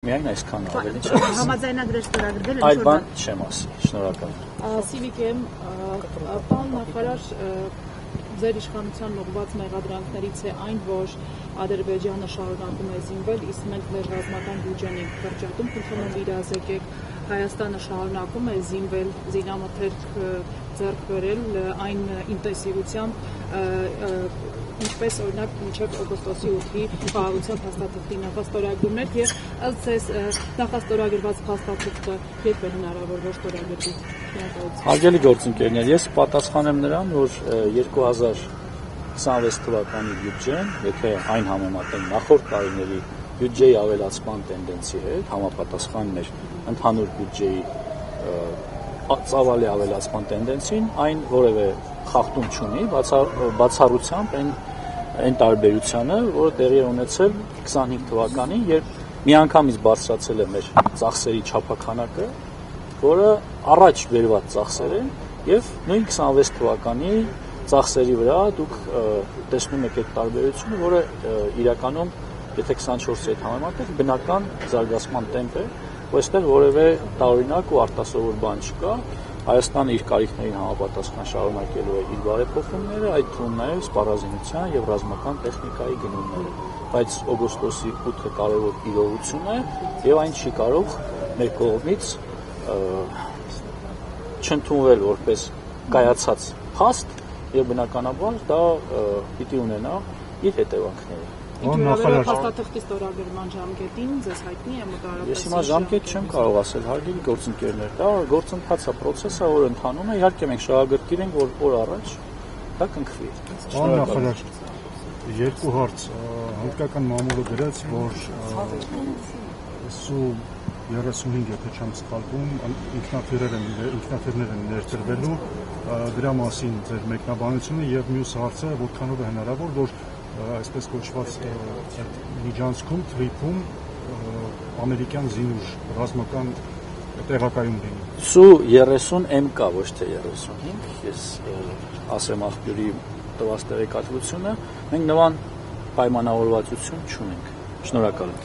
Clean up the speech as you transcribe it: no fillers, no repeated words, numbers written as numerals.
Միայն այսքան ավելի չեմ ասի։ Համաձայնագրեր ստորագրվել Այլ բան չեմ ասի, շնորհակալ։ Սիվիկեմ, պարոն նախարար, ձեր իշխանության ուղղված մեղադրանքներից է այն, որ Ադրբեջանը շարունակում է զինվել, իսկ մենք մեր ռազմական բյուջեն ենք կրճատում, խնդրում եմ իրազեկեք, Հայաստանը շարունակում է զինվել, զինամթերք ձեռք բերել այն ինտենսիվությամբ, ինչպես օրինակ մինչև օգոստոսի 8-ի խաղաղության փաստաթղթի նախաստորագրումներ եւ ըստ ձեզ նախաստորագրված փաստաթղթը երբ է հնարավոր որ ստորագրվի։ Հարգելի գործընկերներ, ես պատասխանեմ նրան, որ 2026 թվականի բյուջեն, եթե այն համեմատենք նախորդ տարիների բյուջեի ավելացման տենդենսի հետ, համապատասխան մեր ընդհանուր բյուջեի ծավալի ավելացման տենդենսին, այն որևէ խախտում չունի, բացառությամբ այն տարբերությանը, որը տեղի է ունեցել 25 թվականին, երբ միանգամից բարձրացել է մեր ծախսերի չափաքանակը, որը առաջ բերված ծախսեր են, եւ նույն 26 թվականի ծախսերի վրա դուք տեսնում եք այդ տարբերությունը, որը իրականում, եթե 24-ի հետ համեմատենք, բնական զարգացման տեմպ է, որ այստեղ որևէ տարօրինակ ու արտասովոր բան չկա։ Հայաստանը իր կարիքներին համապատասխան շարունակելու է իր բարեփոխումները, այդ թվում նաև սպառազինության եւ ռազմական տեխնիկայի գնումները, բայց օգոստոսի 8-ը կարևոր իրողություն է եւ այն չի կարող մեր կողմից չընդունվել որպես կայացած փաստ եւ բնականաբար դա պիտի ունենա իր հետևանքները։ Ինչու փաստաթղթի ստորագրման ժամկետին ձեզ հայտնի է մոտավորապես։ Ես հիմա ժամկետ չեմ կարող ասել, հարգելի գործընկերներ, դա գործընթաց է, process է, որ ընթանում է, իհարկե մենք շահագրգիռ ենք, որ օր առաջ դա կնքվի։ Պարոն նախարար, երկու հարց, հնդկական մամուլը գրեց, որ սու 35, եթե չեմ սխալվում, ինքնաթիռներ են ներդրվելու, դրա մասին ձեր մեկնաբանությունը եւ մյուս հարցը որքանով է հնարավոր, որ այսպես կոչված միջանցքում թրիփում ամերիկյան զինուժ ռազմական տեղակայում լինի։ Սու 30M կա, ոչ թե 35, ես ասեմ աղբյուրի տված տեղեկատվությունը, մենք նման պայմանավորվածություն չունենք։ Շնորհակալ եմ։